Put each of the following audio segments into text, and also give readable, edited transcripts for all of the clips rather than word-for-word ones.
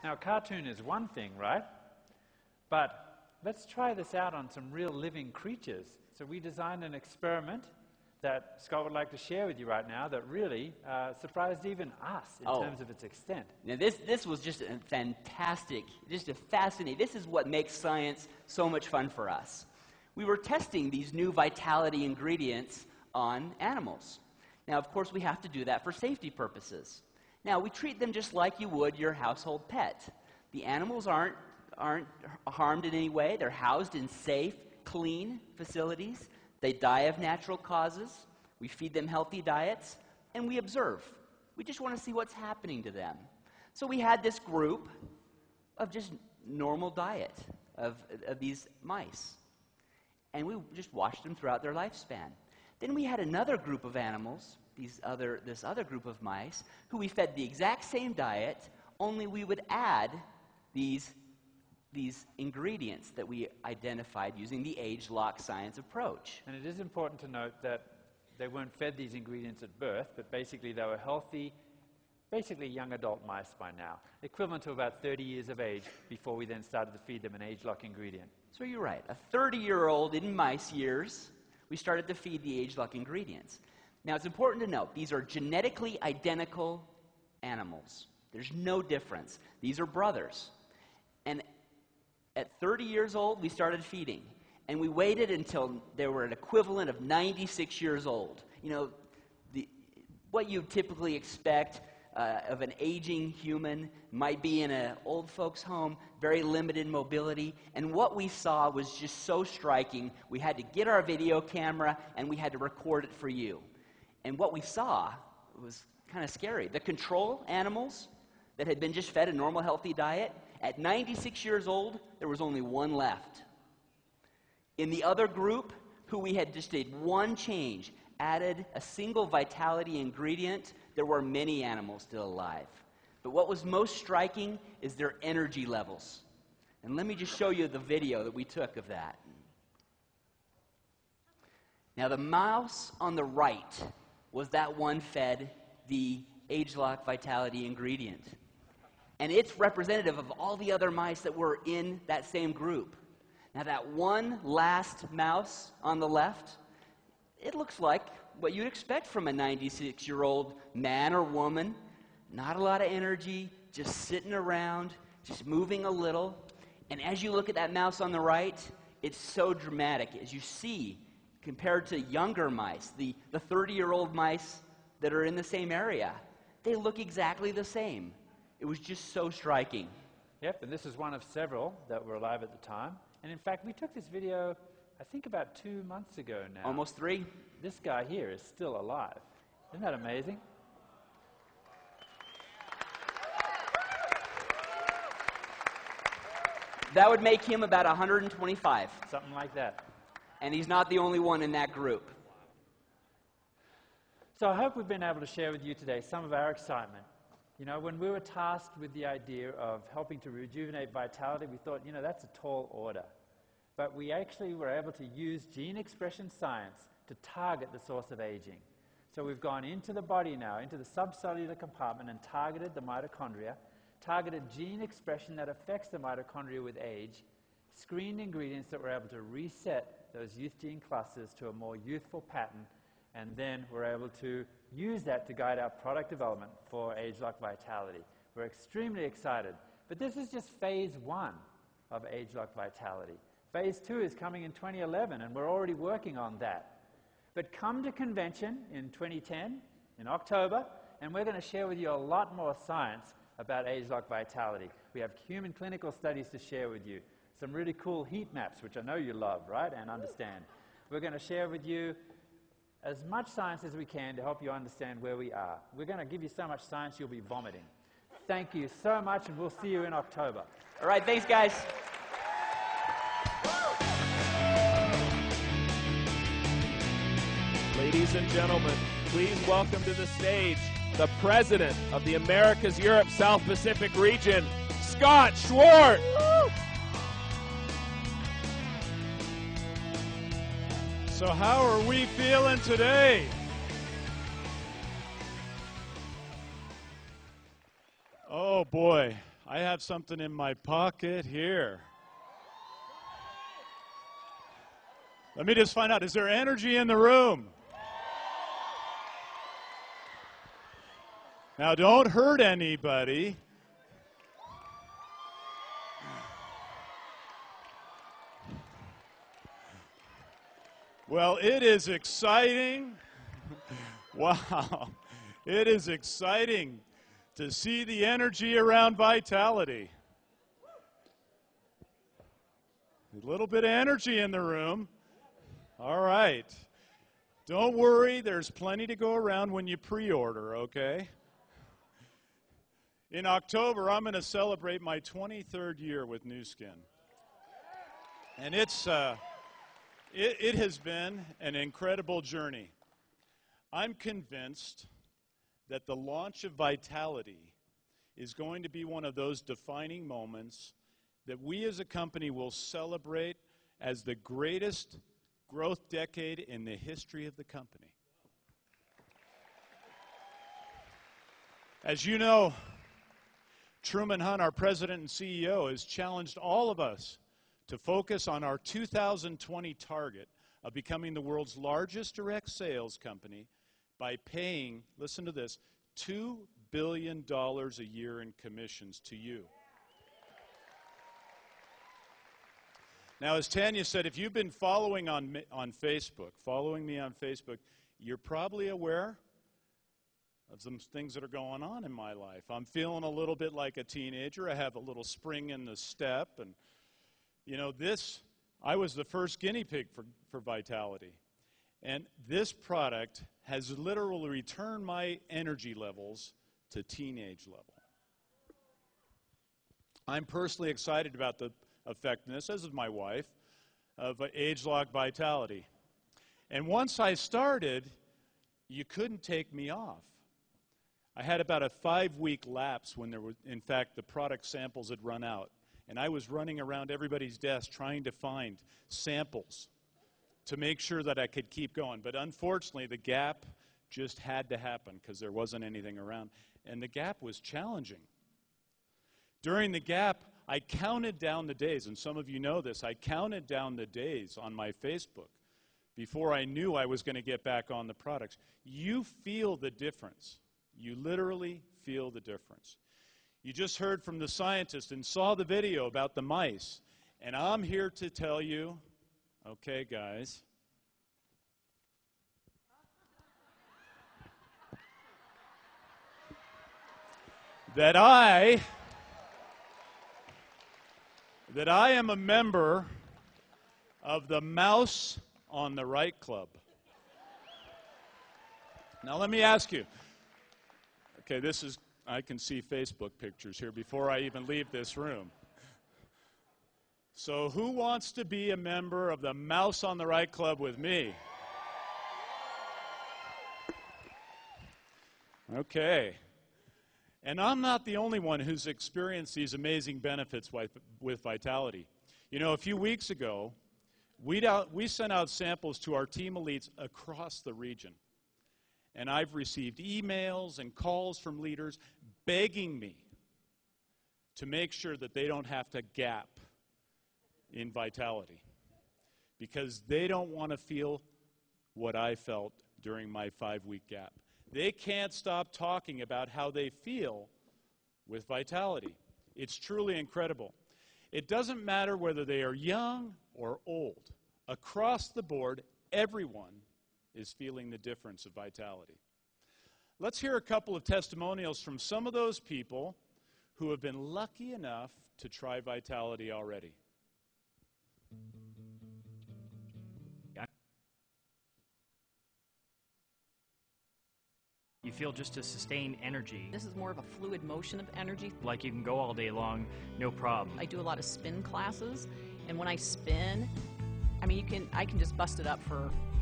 Now, a cartoon is one thing, right? But let's try this out on some real living creatures. So we designed an experiment that Scott would like to share with you right now that really surprised even us in terms of its extent. Now this was just a fantastic, just a fascinating, this is what makes science so much fun for us. We were testing these new vitality ingredients on animals. Now, of course, we have to do that for safety purposes. Now, we treat them just like you would your household pet. The animals aren't harmed in any way. They're housed in safe, clean facilities. They die of natural causes. We feed them healthy diets, and we observe. We just want to see what's happening to them. So we had this group of just normal diet of these mice. And we just watched them throughout their lifespan. Then we had another group of animals, this other group of mice, who we fed the exact same diet, only we would add these ingredients that we identified using the ageLOC science approach. And it is important to note that they weren't fed these ingredients at birth, but basically they were healthy, basically young adult mice by now, equivalent to about 30 years of age before we then started to feed them an ageLOC ingredient. So you're right. A 30-year-old in mice years, we started to feed the ageLOC ingredients. Now, it's important to note, these are genetically identical animals. There's no difference. These are brothers. And at 30 years old, we started feeding. And we waited until they were an equivalent of 96 years old. You know, what you typically expect of an aging human might be in an old folks' home, very limited mobility. And what we saw was just so striking, we had to get our video camera and we had to record it for you. And what we saw was kind of scary. The control animals that had been just fed a normal, healthy diet, at 96 years old, there was only one left. In the other group, who we had just did one change, added a single vitality ingredient, there were many animals still alive. But what was most striking is their energy levels. And let me just show you the video that we took of that. Now, the mouse on the right was that one fed the ageLOC vitality ingredient. And it's representative of all the other mice that were in that same group. Now, that one last mouse on the left, it looks like what you'd expect from a 96-year-old man or woman. Not a lot of energy, just sitting around, just moving a little. And as you look at that mouse on the right, it's so dramatic. As you see, compared to younger mice, the 30-year-old mice that are in the same area, they look exactly the same. It was just so striking. Yep, and this is one of several that were alive at the time. And in fact, we took this video, I think about 2 months ago now. Almost 3. This guy here is still alive. Isn't that amazing? That would make him about 125. Something like that. And he's not the only one in that group. So I hope we've been able to share with you today some of our excitement. You know, when we were tasked with the idea of helping to rejuvenate vitality, we thought, you know, that's a tall order. But we actually were able to use gene expression science to target the source of aging. So we've gone into the body now, into the subcellular compartment, and targeted the mitochondria, targeted gene expression that affects the mitochondria with age, screened ingredients that were able to reset those youth gene clusters to a more youthful pattern, and then we're able to use that to guide our product development for ageLOC Vitality. We're extremely excited. But this is just phase 1 of ageLOC Vitality. Phase 2 is coming in 2011, and we're already working on that. But come to convention in 2010, in October, and we're going to share with you a lot more science about ageLOC Vitality. We have human clinical studies to share with you. Some really cool heat maps, which I know you love, right, and understand. We're going to share with you as much science as we can to help you understand where we are. We're going to give you so much science you'll be vomiting. Thank you so much, and we'll see you in October. All right, thanks, guys. Ladies and gentlemen, please welcome to the stage the President of the Americas, Europe, South Pacific region, Scott Schwartz. So how are we feeling today? Oh boy, I have something in my pocket here. Let me just find out, is there energy in the room? Now, don't hurt anybody. Well, it is exciting. Wow. It is exciting to see the energy around vitality. A little bit of energy in the room. All right. Don't worry, there's plenty to go around when you pre-order, okay? In October, I'm going to celebrate my 23rd year with Nu Skin. And it has been an incredible journey. I'm convinced that the launch of Vitality is going to be one of those defining moments that we as a company will celebrate as the greatest growth decade in the history of the company. As you know, Truman Hunt, our president and CEO, has challenged all of us to focus on our 2020 target of becoming the world's largest direct sales company by paying, listen to this, $2 billion a year in commissions to you. Now, as Tanya said, if you've been following on me on Facebook, you're probably aware of some things that are going on in my life. I'm feeling a little bit like a teenager. I have a little spring in the step. And, you know, I was the first guinea pig for Vitality. And this product has literally returned my energy levels to teenage level. I'm personally excited about the effectiveness, as is my wife, of ageLOC Vitality. And once I started, you couldn't take me off. I had about a 5-week lapse when in fact, the product samples had run out. And I was running around everybody's desk trying to find samples to make sure that I could keep going. But unfortunately, the gap just had to happen because there wasn't anything around. And the gap was challenging. During the gap, I counted down the days, and some of you know this, I counted down the days on my Facebook before I knew I was going to get back on the products. You feel the difference. You literally feel the difference. You just heard from the scientist and saw the video about the mice. And I'm here to tell you, okay, guys, that I am a member of the Mouse on the Right Club. Now let me ask you, okay, I can see Facebook pictures here before I even leave this room. So who wants to be a member of the Mouse on the Right Club with me? Okay. And I'm not the only one who's experienced these amazing benefits with Vitality. You know, a few weeks ago, we sent out samples to our team elites across the region. And I've received emails and calls from leaders begging me to make sure that they don't have to gap in Vitality because they don't want to feel what I felt during my 5-week gap. They can't stop talking about how they feel with Vitality. It's truly incredible. It doesn't matter whether they are young or old. Across the board, everyone is feeling the difference of Vitality. Let's hear a couple of testimonials from some of those people who have been lucky enough to try Vitality already. You feel just a sustained energy. This is more of a fluid motion of energy. Like you can go all day long, no problem. I do a lot of spin classes, and when I spin, I can just bust it up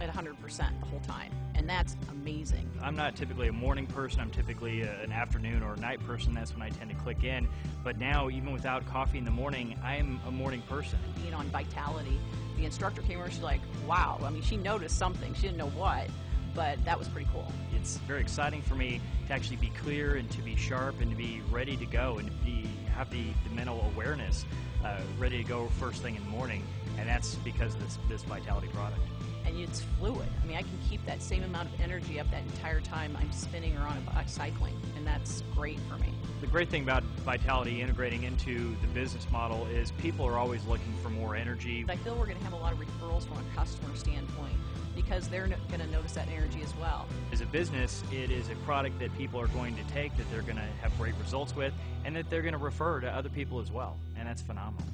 at 100% the whole time, and that's amazing. I'm not typically a morning person. I'm typically an afternoon or a night person. That's when I tend to click in. But now, even without coffee in the morning, I am a morning person. Being on Vitality, the instructor came over, she's like, wow. I mean, she noticed something. She didn't know what, but that was pretty cool. It's very exciting for me to actually be clear and to be sharp and to be ready to go and to have the mental awareness ready to go first thing in the morning, and that's because of this Vitality product. And it's fluid. I mean, I can keep that same amount of energy up that entire time I'm spinning or on a bike cycling, and that's great for me. The great thing about Vitality integrating into the business model is people are always looking for more energy. I feel we're going to have a lot of referrals from a customer standpoint because they're going to notice that energy as well. As a business, it is a product that people are going to take, that they're going to have great results with, and that they're going to refer to other people as well, and that's phenomenal.